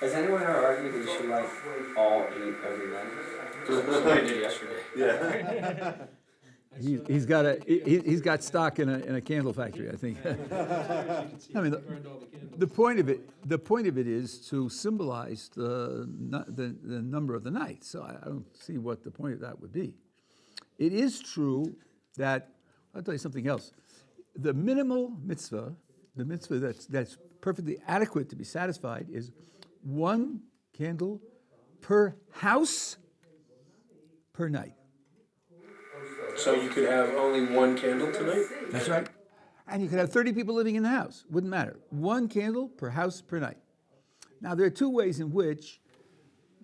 Has anyone ever argued that you should like all eat every night? Somebody did yesterday. Yeah. He's got stock in a candle factory, I think. I mean, the point of it is to symbolize the number of the nights. So I don't see what the point of that would be. It is true that I'll tell you something else. The minimal mitzvah, the mitzvah that's perfectly adequate to be satisfied, is one candle per house per night. So you could have only one candle tonight? That's right. And you could have 30 people living in the house. Wouldn't matter. One candle per house per night. Now, there are two ways in which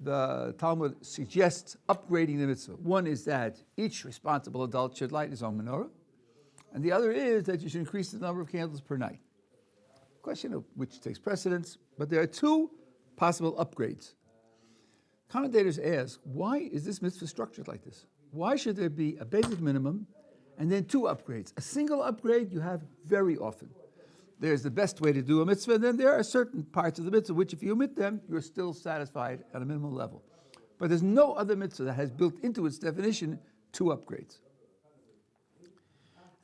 the Talmud suggests upgrading the mitzvah. One is that each responsible adult should light his own menorah. And the other is that you should increase the number of candles per night. Question of which takes precedence, but there are two possible upgrades. Commentators ask, why is this mitzvah structured like this? Why should there be a basic minimum and then two upgrades? A single upgrade you have very often. There's the best way to do a mitzvah, and then there are certain parts of the mitzvah which, if you omit them, you're still satisfied at a minimal level. But there's no other mitzvah that has built into its definition two upgrades.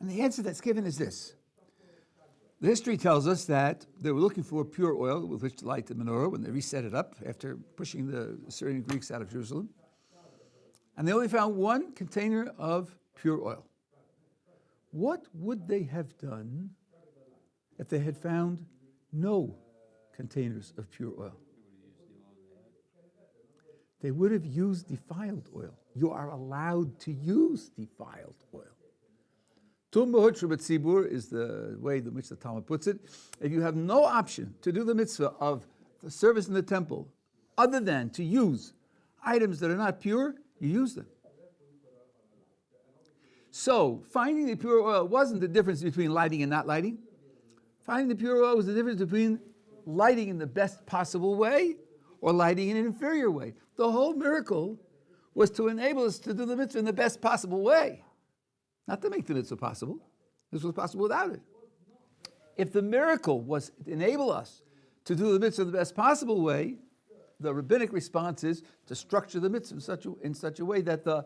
And the answer that's given is this. The history tells us that they were looking for pure oil with which to light the menorah when they reset it up after pushing the Assyrian Greeks out of Jerusalem. And they only found one container of pure oil. What would they have done if they had found no containers of pure oil? They would have used defiled oil. You are allowed to use defiled oil. Tum b'hutra b'tzibur is the way in which the Talmud puts it. If you have no option to do the mitzvah of the service in the temple other than to use items that are not pure, you use them. So finding the pure oil wasn't the difference between lighting and not lighting. Finding the pure oil was the difference between lighting in the best possible way or lighting in an inferior way. The whole miracle was to enable us to do the mitzvah in the best possible way. Not to make the mitzvah possible. This was possible without it. If the miracle was to enable us to do the mitzvah in the best possible way, the rabbinic response is to structure the mitzvah in such a way that the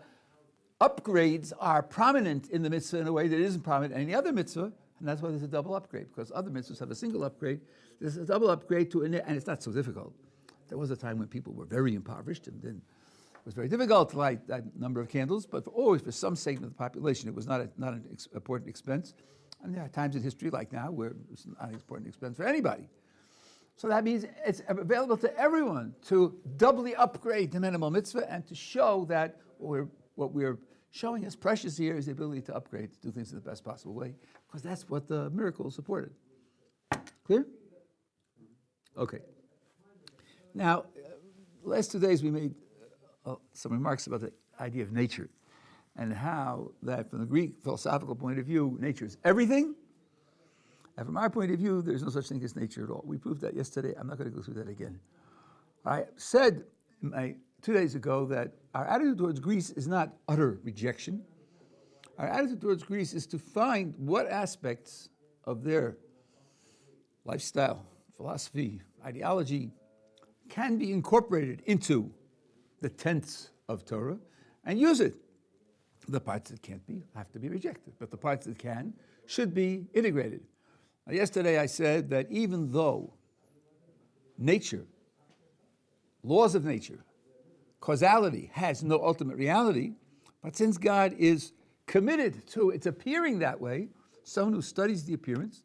upgrades are prominent in the mitzvah in a way that isn't prominent in any other mitzvah, and that's why there's a double upgrade, because other mitzvahs have a single upgrade. There's a double upgrade and it's not so difficult. There was a time when people were very impoverished, and then it was very difficult to light that number of candles, but for some segment of the population, it was not an important expense. And there are times in history, like now, where it's not an important expense for anybody. So that means it's available to everyone to doubly upgrade the minimal mitzvah and to show that what we're showing as precious here is the ability to upgrade, to do things in the best possible way, because that's what the miracle supported. Clear? Okay. Now, last 2 days we made some remarks about the idea of nature and how that from the Greek philosophical point of view, nature is everything. And from our point of view, there's no such thing as nature at all. We proved that yesterday. I'm not going to go through that again. I said 2 days ago that our attitude towards Greece is not utter rejection. Our attitude towards Greece is to find what aspects of their lifestyle, philosophy, ideology can be incorporated into the tenets of Torah and use it. The parts that can't be have to be rejected, but the parts that can should be integrated. Now, yesterday I said that even though nature, laws of nature, causality has no ultimate reality, but since God is committed to its appearing that way, someone who studies the appearance,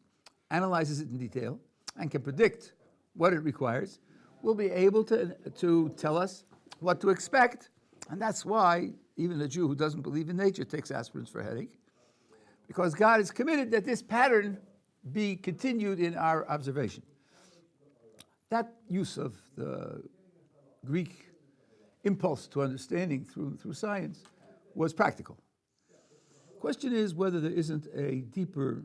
analyzes it in detail, and can predict what it requires, will be able to tell us what to expect. And that's why even a Jew who doesn't believe in nature takes aspirins for a headache, because God is committed that this pattern be continued in our observation. That use of the Greek impulse to understanding through science was practical. The question is whether there isn't a deeper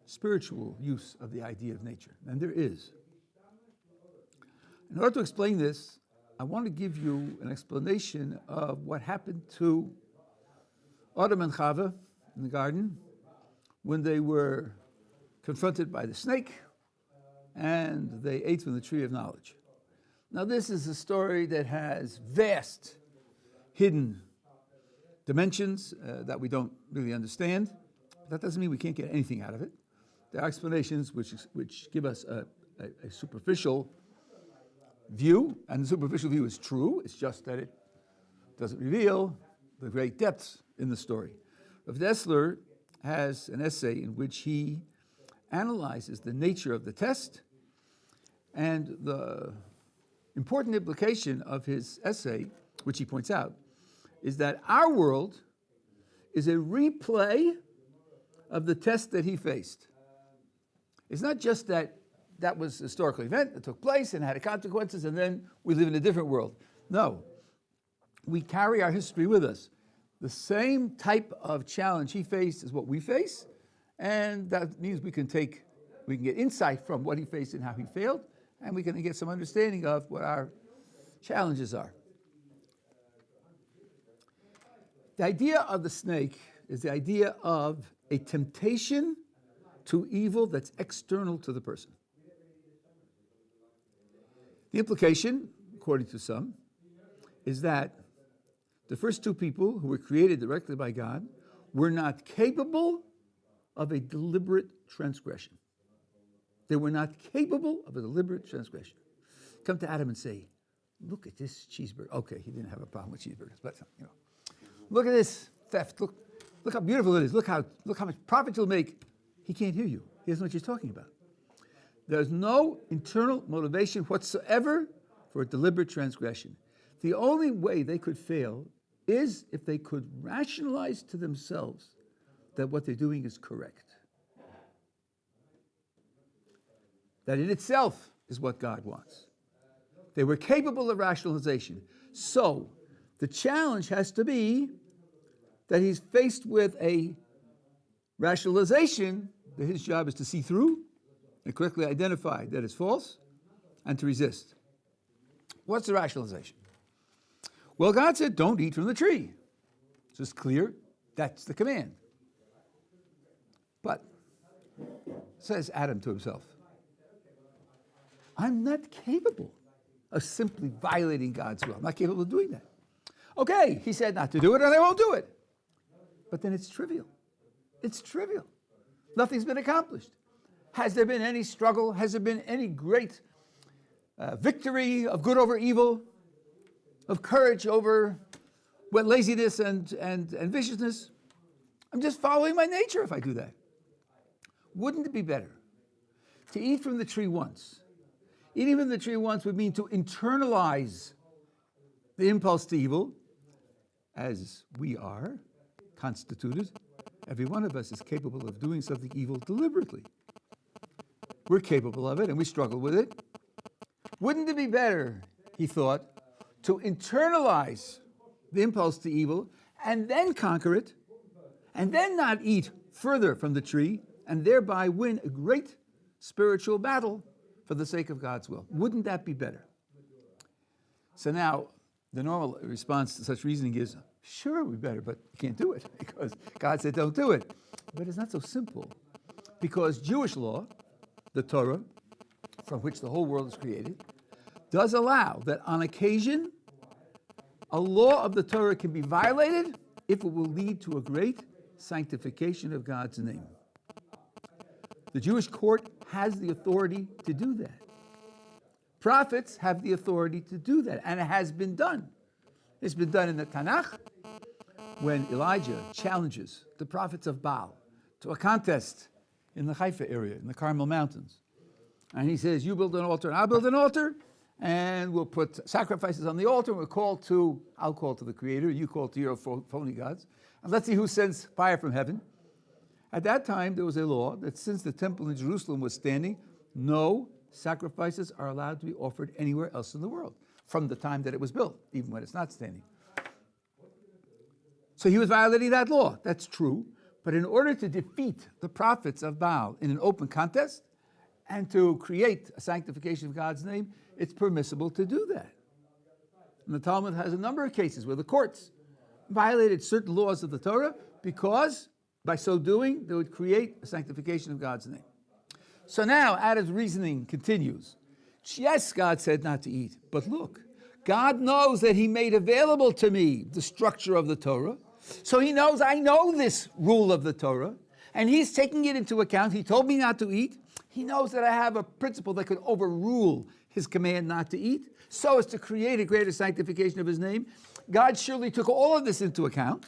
spiritual use of the idea of nature, and there is. In order to explain this, I want to give you an explanation of what happened to Adam and Chava in the garden when they were confronted by the snake and they ate from the tree of knowledge. Now, this is a story that has vast hidden dimensions that we don't really understand. That doesn't mean we can't get anything out of it. There are explanations which give us a superficial view, and the superficial view is true. It's just that it doesn't reveal the great depths in the story. Rav Dessler has an essay in which he analyzes the nature of the test, and the important implication of his essay, which he points out, is that our world is a replay of the test that he faced. It's not just that that was a historical event that took place and had consequences, and then we live in a different world. No, we carry our history with us. The same type of challenge he faced is what we face, and that means we can get insight from what he faced and how he failed, and we can get some understanding of what our challenges are. The idea of the snake is the idea of a temptation to evil that's external to the person. The implication, according to some, is that the first two people who were created directly by God were not capable of a deliberate transgression. They were not capable of a deliberate transgression. Come to Adam and say, look at this cheeseburger. Okay, he didn't have a problem with cheeseburgers, but look at this theft. Look how beautiful it is. Look how much profit you'll make. He can't hear you. He doesn't know what you're talking about. There's no internal motivation whatsoever for a deliberate transgression. The only way they could fail is if they could rationalize to themselves that what they're doing is correct. That in itself is what God wants. They were capable of rationalization. So the challenge has to be that he's faced with a rationalization that his job is to see through and quickly identify that it's false and to resist. What's the rationalization? Well, God said, don't eat from the tree. It's just clear. That's the command. But, says Adam to himself, I'm not capable of simply violating God's will. I'm not capable of doing that. Okay, he said not to do it, and I won't do it. But then it's trivial. It's trivial. Nothing's been accomplished. Has there been any struggle? Has there been any great victory of good over evil, of courage over laziness and viciousness? I'm just following my nature if I do that. Wouldn't it be better to eat from the tree once? Eating from the tree once would mean to internalize the impulse to evil, as we are constituted. Every one of us is capable of doing something evil deliberately. We're capable of it, and we struggle with it. Wouldn't it be better, he thought, to internalize the impulse to evil and then conquer it, and then not eat further from the tree, and thereby win a great spiritual battle for the sake of God's will? Wouldn't that be better? So now, the normal response to such reasoning is, sure, we better, but you can't do it because God said don't do it. But it's not so simple, because Jewish law, the Torah, from which the whole world is created, does allow that on occasion a law of the Torah can be violated if it will lead to a great sanctification of God's name. The Jewish court has the authority to do that. Prophets have the authority to do that, and it has been done. It's been done in the Tanakh when Elijah challenges the prophets of Baal to a contest in the Haifa area, in the Carmel Mountains. And he says, you build an altar and I'll build an altar, and we'll put sacrifices on the altar, and I'll call to the Creator, you call to your phony gods, and let's see who sends fire from heaven. At that time, there was a law that since the temple in Jerusalem was standing, no sacrifices are allowed to be offered anywhere else in the world from the time that it was built, even when it's not standing. So he was violating that law. That's true. But in order to defeat the prophets of Baal in an open contest and to create a sanctification of God's name, it's permissible to do that. And the Talmud has a number of cases where the courts violated certain laws of the Torah because by so doing, they would create a sanctification of God's name. So now Adam's reasoning continues. Yes, God said not to eat, but look, God knows that he made available to me the structure of the Torah. So he knows I know this rule of the Torah, and he's taking it into account. He told me not to eat. He knows that I have a principle that could overrule his command not to eat, so as to create a greater sanctification of his name. God surely took all of this into account,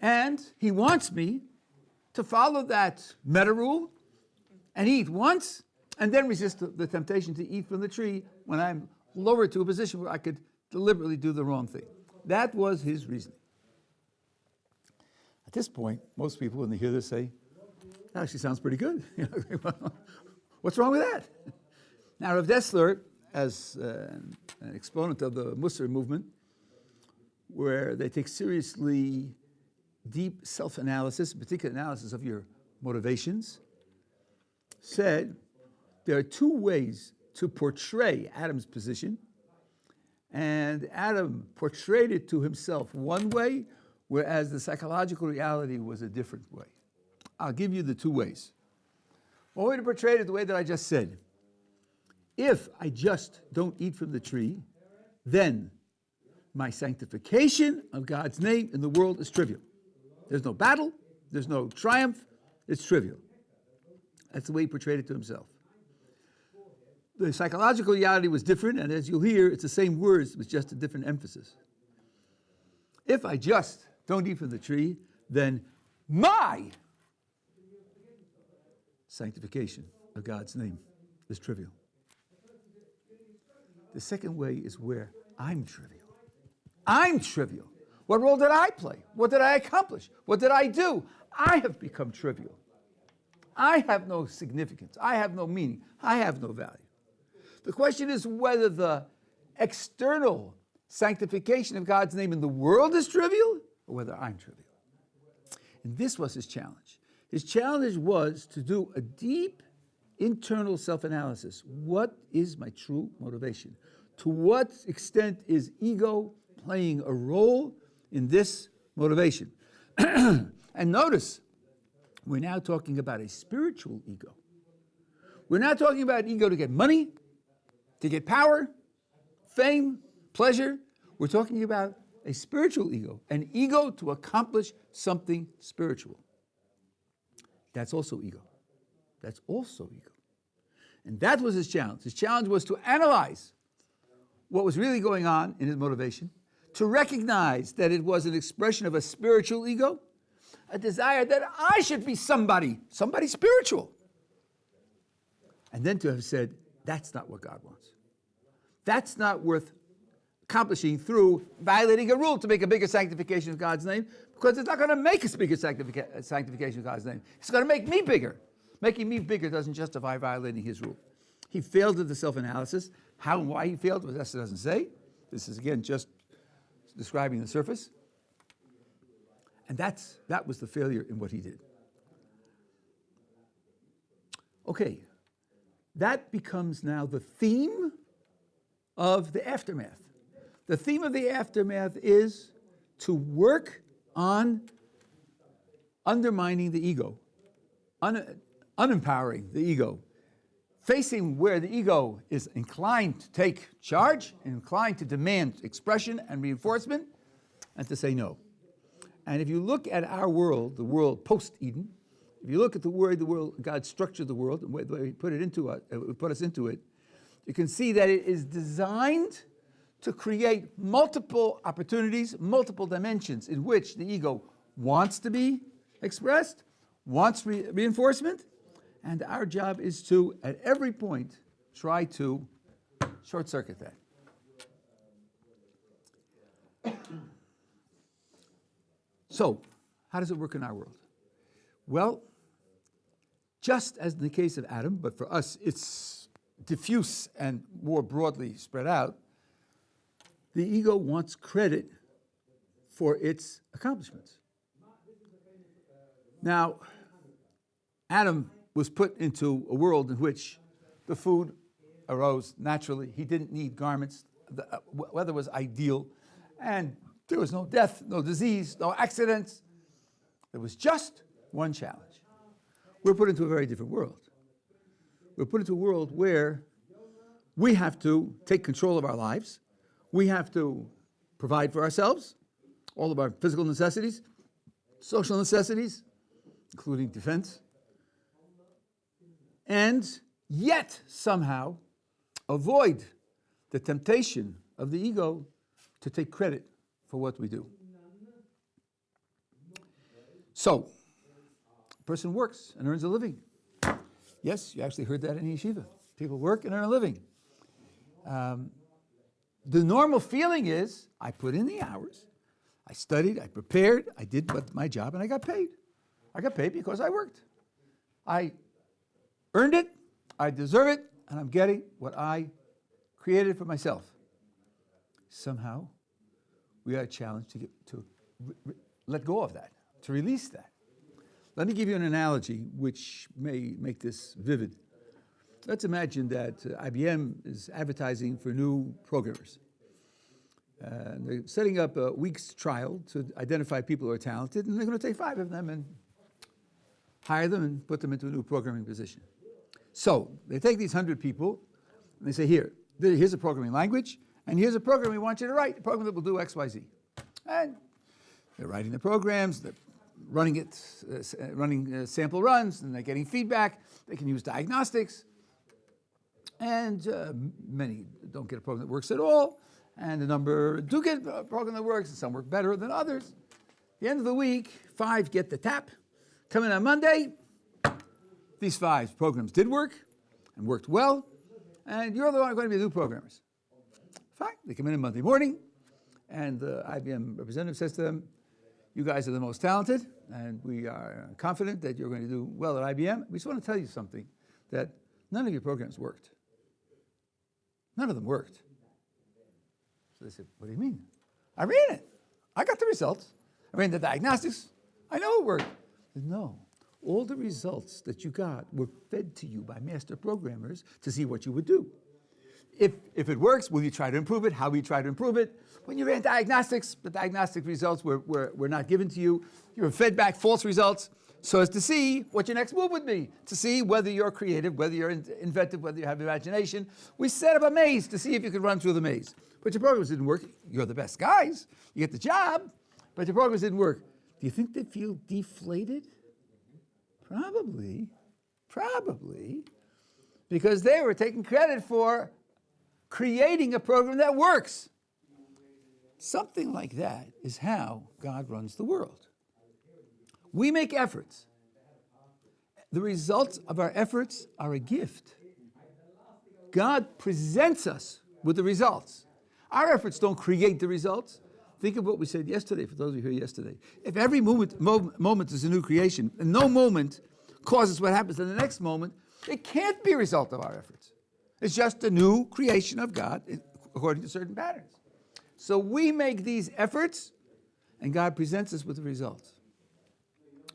and he wants me to follow that meta rule and eat once, and then resist the temptation to eat from the tree when I'm lowered to a position where I could deliberately do the wrong thing. That was his reasoning. At this point, most people, when they hear this, say, that actually sounds pretty good. What's wrong with that? Now, Rav Dessler, as an exponent of the Musar movement, where they take seriously deep self-analysis, particular analysis of your motivations, said there are two ways to portray Adam's position, and Adam portrayed it to himself one way, whereas the psychological reality was a different way. I'll give you the two ways. One way to portray it is the way that I just said. If I just don't eat from the tree, then my sanctification of God's name in the world is trivial. There's no battle, there's no triumph, it's trivial. That's the way he portrayed it to himself. The psychological reality was different, and as you'll hear, it's the same words with just a different emphasis. If I just don't eat from the tree, then my sanctification of God's name is trivial. The second way is where I'm trivial. I'm trivial. What role did I play? What did I accomplish? What did I do? I have become trivial. I have no significance. I have no meaning. I have no value. The question is whether the external sanctification of God's name in the world is trivial or whether I'm trivial. And this was his challenge. His challenge was to do a deep internal self-analysis. What is my true motivation? To what extent is ego playing a role in this motivation? And notice, we're now talking about a spiritual ego. We're not talking about ego to get money, to get power, fame, pleasure. We're talking about a spiritual ego, an ego to accomplish something spiritual. That's also ego. That's also ego. And that was his challenge. His challenge was to analyze what was really going on in his motivation, to recognize that it was an expression of a spiritual ego, a desire that I should be somebody spiritual. And then to have said, that's not what God wants. That's not worth accomplishing through violating a rule to make a bigger sanctification of God's name, because it's not going to make a bigger sanctification of God's name. It's going to make me bigger. Making me bigger doesn't justify violating his rule. He failed at the self-analysis. How and why he failed, Rav Dessler doesn't say. This is, again, just describing the surface. And that was the failure in what he did. Okay, that becomes now the theme of the aftermath. The theme of the aftermath is to work on undermining the ego, unempowering the ego, facing where the ego is inclined to take charge, inclined to demand expression and reinforcement, and to say no. And if you look at our world, the world post-Eden, if you look at the way the world, God structured the world, and the way He put us into it, you can see that it is designed to create multiple opportunities, multiple dimensions in which the ego wants to be expressed, wants reinforcement, and our job is to, at every point, try to short-circuit that. So, how does it work in our world? Well, just as in the case of Adam, but for us it's diffuse and more broadly spread out, the ego wants credit for its accomplishments. Now, Adam was put into a world in which the food arose naturally. He didn't need garments. The weather was ideal. And there was no death, no disease, no accidents. There was just one challenge. We're put into a very different world. We're put into a world where We have to take control of our lives. We have to provide for ourselves, all of our physical necessities, social necessities, including defense, and yet somehow avoid the temptation of the ego to take credit for what we do. So, a person works and earns a living. Yes, you actually heard that in yeshiva. People work and earn a living. The normal feeling is, I put in the hours, I studied, I prepared, I did my job, and I got paid. I got paid because I worked. I earned it, I deserve it, and I'm getting what I created for myself. Somehow, we are challenged to let go of that, to release that. Let me give you an analogy which may make this vivid. Let's imagine that IBM is advertising for new programmers. They're setting up a week's trial to identify people who are talented, and they're going to take 5 of them and hire them and put them into a new programming position. So they take these 100 people, and they say, here's a programming language, and here's a program we want you to write, a program that will do X, Y, Z. And they're writing the programs, they're running sample runs, and they're getting feedback. They can use diagnostics. And many don't get a program that works at all, and a number do get a program that works, and some work better than others. At the end of the week, 5 get the tap. Come in on Monday, these 5 programs did work, and worked well, and you're the one going to be the new programmers. Fine, they come in on Monday morning, and the IBM representative says to them, you guys are the most talented, and we are confident that you're going to do well at IBM. We just want to tell you something, that none of your programs worked. None of them worked. So they said, what do you mean? I ran it. I got the results. I ran the diagnostics. I know it worked. I said, no, all the results that you got were fed to you by master programmers to see what you would do. If it works, will you try to improve it? How will you try to improve it? When you ran diagnostics, the diagnostic results were not given to you. You were fed back false results so as to see what your next move would be, to see whether you're creative, whether you're inventive, whether you have imagination. We set up a maze to see if you could run through the maze. But your programs didn't work. You're the best guys. You get the job, but your programs didn't work. Do you think they feel deflated? Probably, because they were taking credit for creating a program that works. Something like that is how God runs the world. We make efforts. The results of our efforts are a gift. God presents us with the results. Our efforts don't create the results. Think of what we said yesterday, for those of you here yesterday. If every moment is a new creation, and no moment causes what happens in the next moment, it can't be a result of our efforts. It's just a new creation of God according to certain patterns. So we make these efforts, and God presents us with the results.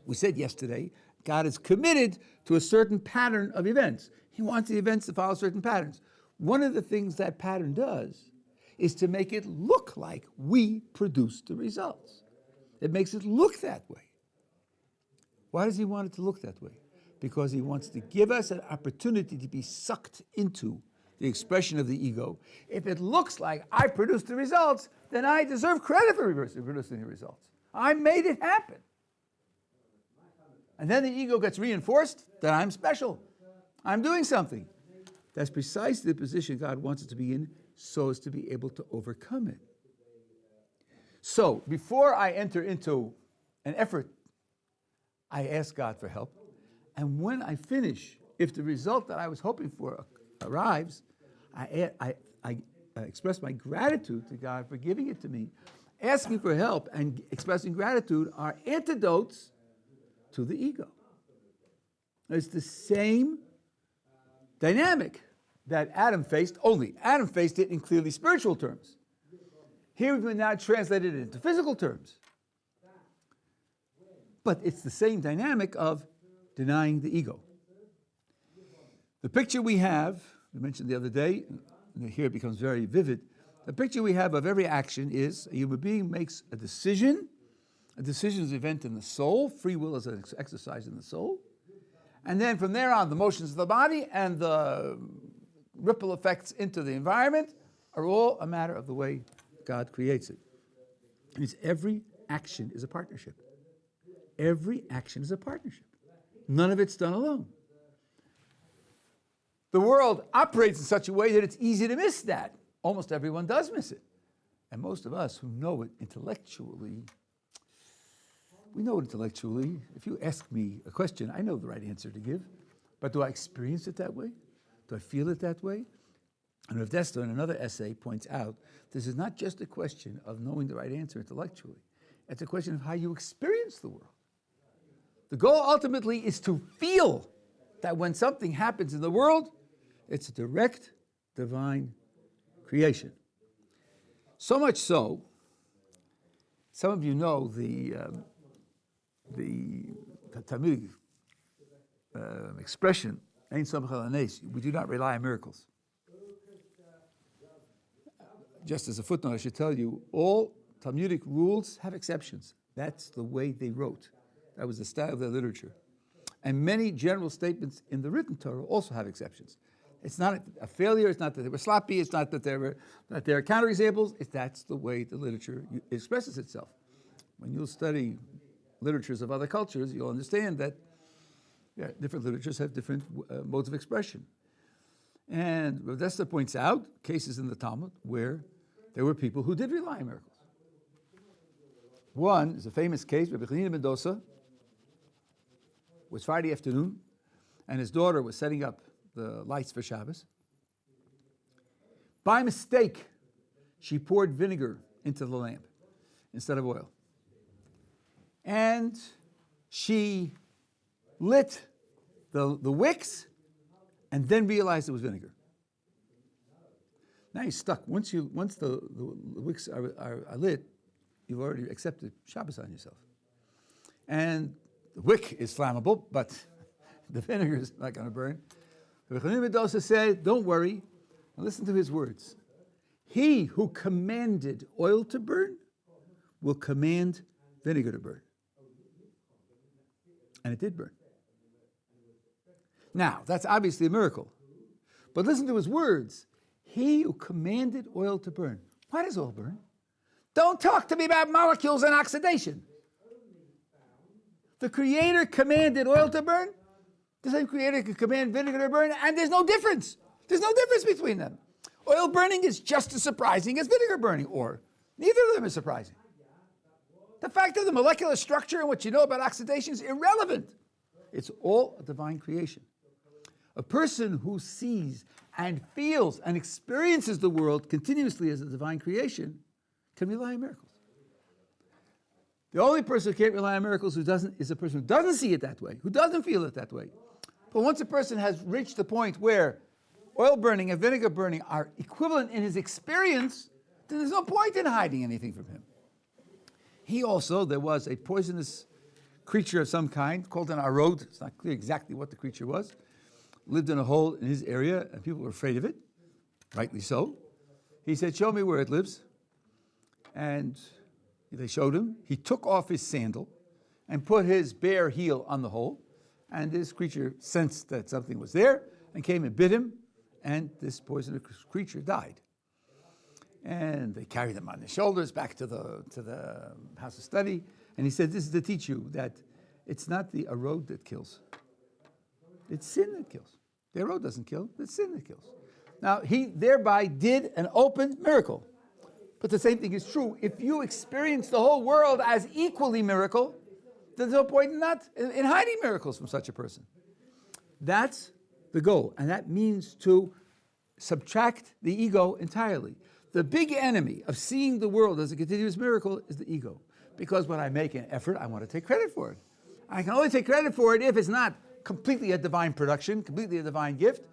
We said yesterday, God is committed to a certain pattern of events. He wants the events to follow certain patterns. One of the things that pattern does is to make it look like we produce the results. It makes it look that way. Why does he want it to look that way? Because he wants to give us an opportunity to be sucked into the expression of the ego. If it looks like I produced the results, then I deserve credit for producing the results. I made it happen. And then the ego gets reinforced that I'm special. I'm doing something. That's precisely the position God wants us to be in, so as to be able to overcome it. So, before I enter into an effort, I ask God for help. And when I finish, if the result that I was hoping for arrives, I express my gratitude to God for giving it to me. Asking for help and expressing gratitude are antidotes to the ego. It's the same dynamic that Adam faced, only Adam faced it in clearly spiritual terms. Here we've been now translated it into physical terms. But it's the same dynamic of denying the ego. The picture we have, we mentioned the other day, and here it becomes very vivid, the picture we have of every action is a human being makes a decision. A decision is an event in the soul. Free will is an exercise in the soul. And then from there on, the motions of the body and the ripple effects into the environment are all a matter of the way God creates it. It means every action is a partnership. Every action is a partnership. None of it's done alone. The world operates in such a way that it's easy to miss that. Almost everyone does miss it. And most of us who know it intellectually, we know it intellectually. If you ask me a question, I know the right answer to give. But do I experience it that way? Do I feel it that way? And Rav Dessler, in another essay, points out this is not just a question of knowing the right answer intellectually. It's a question of how you experience the world. The goal ultimately is to feel that when something happens in the world, it's a direct divine creation. So much so, some of you know the Talmudic expression, Ein Somech al Hanes, we do not rely on miracles. Just as a footnote, I should tell you, all Talmudic rules have exceptions. That's the way they wrote. That was the style of their literature. And many general statements in the written Torah also have exceptions. It's not a failure, it's not that they were sloppy, it's not that they're counterexamples, that's the way the literature expresses itself. When you'll study literatures of other cultures, you'll understand that different literatures have different modes of expression. And Rav Dessler points out cases in the Talmud where there were people who did rely on miracles. One is a famous case, Rabbi Mendoza was Friday afternoon, and his daughter was setting up the lights for Shabbos. By mistake, she poured vinegar into the lamp instead of oil. And she lit the wicks and then realized it was vinegar. Now you're stuck. Once the wicks are lit, you've already accepted Shabbos on yourself. And the wick is flammable, but the vinegar is not going to burn. Rabbi Mendoza said, don't worry, and listen to his words. He who commanded oil to burn will command vinegar to burn. And it did burn. Now, that's obviously a miracle. But listen to his words. He who commanded oil to burn. Why does oil burn? Don't talk to me about molecules and oxidation. The Creator commanded oil to burn. The same Creator could command vinegar to burn, and there's no difference. There's no difference between them. Oil burning is just as surprising as vinegar burning, or neither of them is surprising. The fact of the molecular structure and what you know about oxidation is irrelevant. It's all a divine creation. A person who sees and feels and experiences the world continuously as a divine creation can rely on miracles. The only person who can't rely on miracles is a person who doesn't see it that way, who doesn't feel it that way. But once a person has reached the point where oil burning and vinegar burning are equivalent in his experience, then there's no point in hiding anything from him. There was a poisonous creature of some kind called an arod. It's not clear exactly what the creature was. Lived in a hole in his area, and people were afraid of it, rightly so. He said, show me where it lives. And they showed him. He took off his sandal and put his bare heel on the hole. And this creature sensed that something was there and came and bit him. And this poisonous creature died. And they carried him on their shoulders back to the house of study. And he said, this is to teach you that it's not the arod that kills. It's sin that kills. The arod doesn't kill. It's sin that kills. Now, he thereby did an open miracle. But the same thing is true. If you experience the whole world as equally miracle, there's no point in hiding miracles from such a person. That's the goal. And that means to subtract the ego entirely. The big enemy of seeing the world as a continuous miracle is the ego. Because when I make an effort, I want to take credit for it. I can only take credit for it if it's not completely a divine production, completely a divine gift.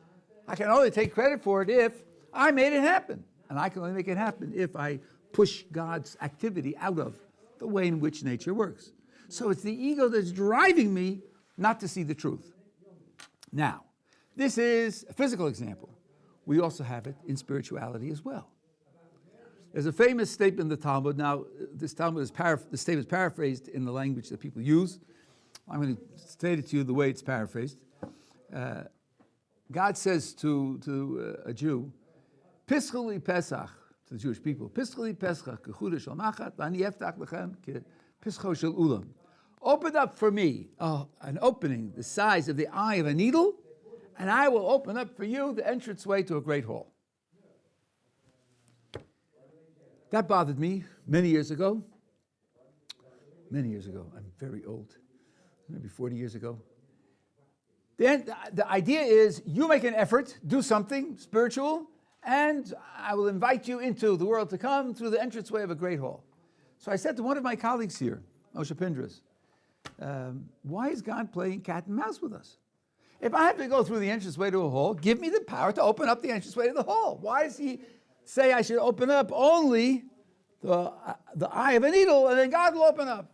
I can only take credit for it if I made it happen. And I can only make it happen if I push God's activity out of the way in which nature works. So it's the ego that's driving me not to see the truth. Now, this is a physical example. We also have it in spirituality as well. There's a famous statement in the Talmud. Now, this statement is paraphrased in the language that people use. I'm going to state it to you the way it's paraphrased. God says to a Jew, Pischali Pesach, to the Jewish people, Pischali Pesach, Kechudah Shel Machat, V'ani Eftach Lechem, Pischo Shel Ulam. Open up for me an opening the size of the eye of a needle, and I will open up for you the entranceway to a great hall. That bothered me many years ago. Many years ago. I'm very old. Maybe 40 years ago. Then the idea is you make an effort, do something spiritual, and I will invite you into the world to come through the entranceway of a great hall. So I said to one of my colleagues here, Moshe Pindras, why is God playing cat and mouse with us? If I have to go through the entranceway to a hall, give me the power to open up the entranceway to the hall. Why does he say I should open up only the eye of a needle and then God will open up?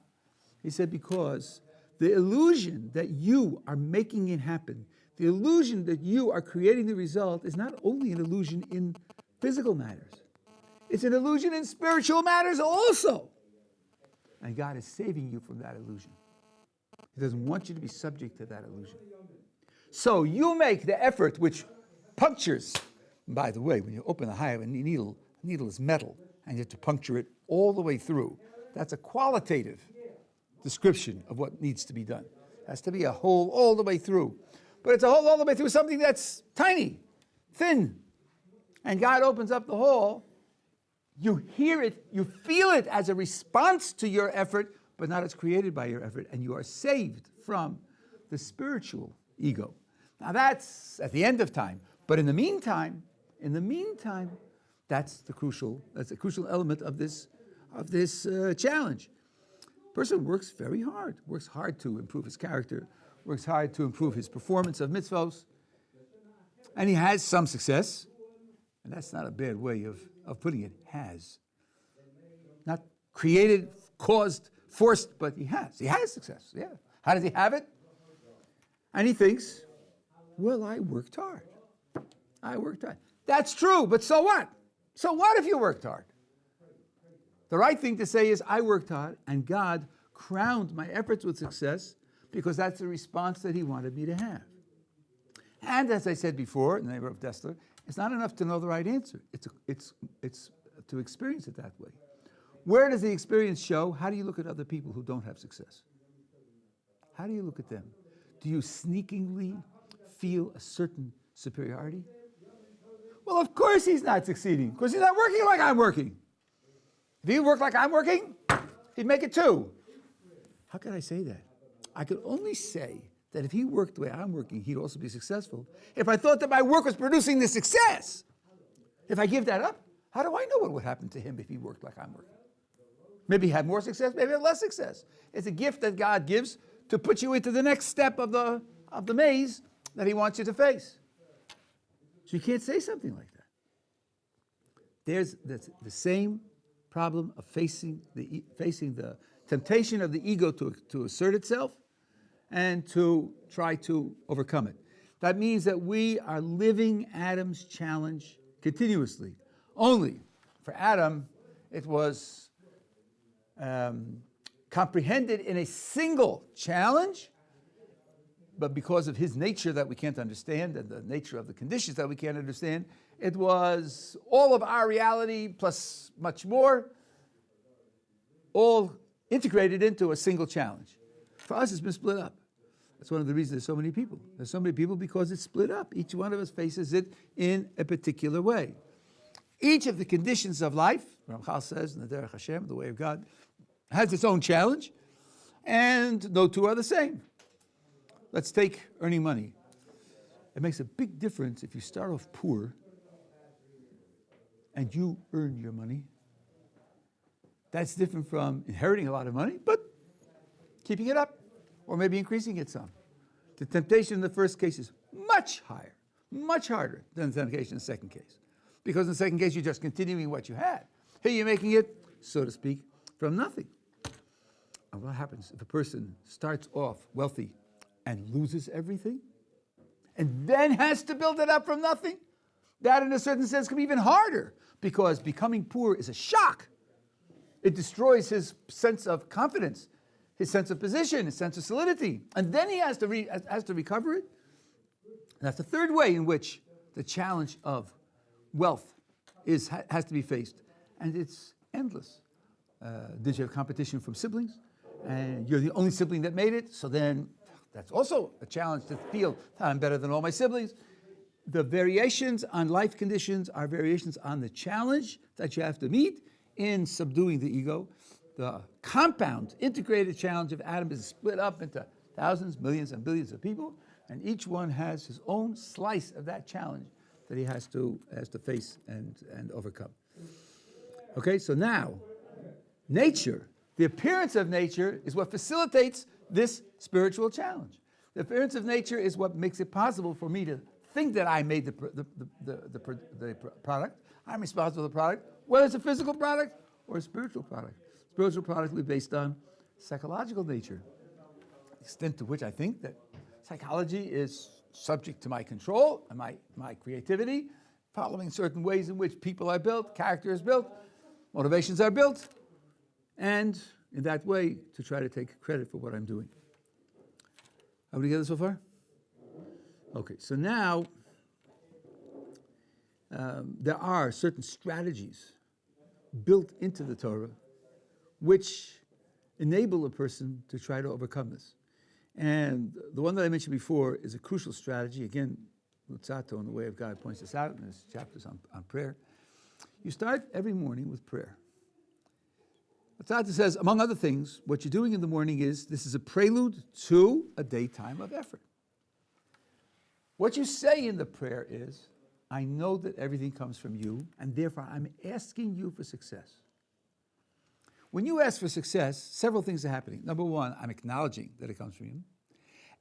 He said, because the illusion that you are making it happen, the illusion that you are creating the result is not only an illusion in physical matters, it's an illusion in spiritual matters also. And God is saving you from that illusion. He doesn't want you to be subject to that illusion. So you make the effort which punctures. By the way, when you open the eye of a needle is metal, and you have to puncture it all the way through. That's a qualitative description of what needs to be done. It has to be a hole all the way through. But it's a hole all the way through something that's tiny, thin. And God opens up the hole. You hear it, you feel it as a response to your effort, but not as created by your effort. And you are saved from the spiritual ego. Now that's at the end of time. But in the meantime, that's a crucial element of this challenge. Person works very hard, works hard to improve his character, works hard to improve his performance of mitzvos, and he has some success, and that's not a bad way of putting it, has. Not created, caused, forced, but he has success, yeah. How does he have it? And he thinks, well, I worked hard. That's true, but so what? So what if you worked hard? The right thing to say is, I worked hard, and God crowned my efforts with success because that's the response that he wanted me to have. And as I said before, in the name of Dessler, it's not enough to know the right answer. It's to experience it that way. Where does the experience show? How do you look at other people who don't have success? How do you look at them? Do you sneakingly feel a certain superiority? Well, of course he's not succeeding, because he's not working like I'm working. If he worked like I'm working, he'd make it too. How can I say that? I could only say that if he worked the way I'm working, he'd also be successful. If I thought that my work was producing the success, if I give that up, how do I know what would happen to him if he worked like I'm working? Maybe he had more success, maybe he had less success. It's a gift that God gives to put you into the next step of the maze that he wants you to face. So you can't say something like that. There's the same problem of facing the temptation of the ego to assert itself and to try to overcome it. That means that we are living Adam's challenge continuously. Only for Adam, it was comprehended in a single challenge, but because of his nature that we can't understand and the nature of the conditions that we can't understand, it was all of our reality plus much more, all integrated into a single challenge. For us, it's been split up. That's one of the reasons there's so many people. There's so many people because it's split up. Each one of us faces it in a particular way. Each of the conditions of life, Ramchal says in the Derech Hashem, the way of God, has its own challenge, and no two are the same. Let's take earning money. It makes a big difference if you start off poor and you earn your money. That's different from inheriting a lot of money, but keeping it up, or maybe increasing it some. The temptation in the first case is much higher, much harder than the temptation in the second case. Because in the second case, you're just continuing what you had. Here you're making it, so to speak, from nothing. And what happens if a person starts off wealthy and loses everything, and then has to build it up from nothing? That, in a certain sense, can be even harder, because becoming poor is a shock. It destroys his sense of confidence, his sense of position, his sense of solidity. And then he has to recover it. That's the third way in which the challenge of wealth has to be faced. And it's endless. Did you have competition from siblings? And you're the only sibling that made it, so then that's also a challenge to feel I'm better than all my siblings. The variations on life conditions are variations on the challenge that you have to meet in subduing the ego. The compound, integrated challenge of Adam is split up into thousands, millions, and billions of people, and each one has his own slice of that challenge that he has to face and overcome. Okay, so now, nature, the appearance of nature is what facilitates this spiritual challenge. The appearance of nature is what makes it possible for me to think that I made the product. I'm responsible for the product, whether it's a physical product or a spiritual product. Spiritual product will be based on psychological nature, the extent to which I think that psychology is subject to my control and my creativity, following certain ways in which people are built, character is built, motivations are built, and in that way to try to take credit for what I'm doing. Are we together so far? Okay, so now there are certain strategies built into the Torah which enable a person to try to overcome this. And the one that I mentioned before is a crucial strategy. Again, Lutzato in the Way of God points this out in his chapters on prayer. You start every morning with prayer. Lutzato says, among other things, what you're doing in the morning this is a prelude to a daytime of effort. What you say in the prayer is, I know that everything comes from you, and therefore I'm asking you for success. When you ask for success, several things are happening. Number one, I'm acknowledging that it comes from you.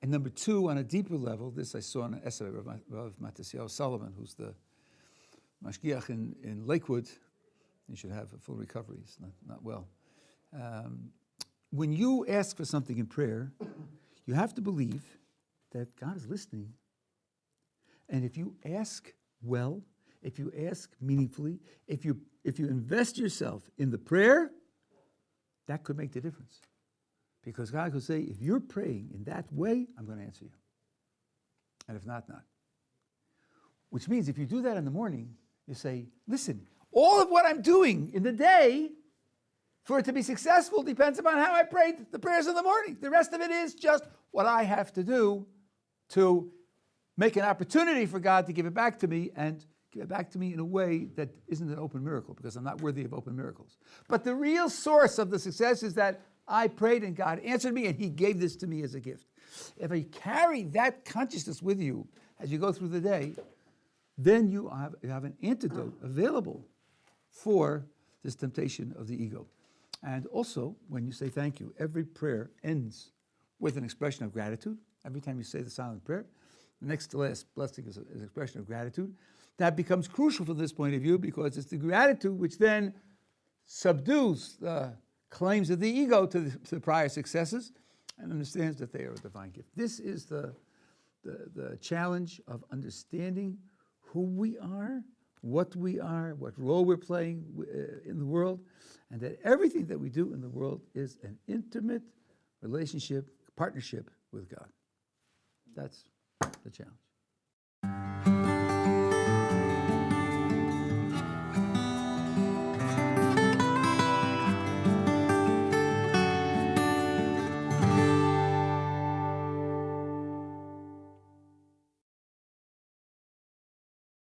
And number two, on a deeper level, this I saw in an essay of Rav Matisyahu Solomon, who's the mashgiach in Lakewood. He should have a full recovery. He's not well. When you ask for something in prayer, you have to believe that God is listening. And if you ask well, if you ask meaningfully, if you invest yourself in the prayer, that could make the difference. Because God could say, if you're praying in that way, I'm going to answer you. And if not, not. Which means if you do that in the morning, you say, listen, all of what I'm doing in the day for it to be successful depends upon how I prayed the prayers in the morning. The rest of it is just what I have to do to make an opportunity for God to give it back to me, and give it back to me in a way that isn't an open miracle, because I'm not worthy of open miracles. But the real source of the success is that I prayed and God answered me and he gave this to me as a gift. If you carry that consciousness with you as you go through the day, then you have an antidote available for this temptation of the ego. And also, when you say thank you, every prayer ends with an expression of gratitude. Every time you say the silent prayer, the next to last blessing is an expression of gratitude. That becomes crucial from this point of view, because it's the gratitude which then subdues the claims of the ego to the prior successes and understands that they are a divine gift. This is the challenge of understanding who we are, what role we're playing in the world, and that everything that we do in the world is an intimate relationship, partnership with God. That's the challenge.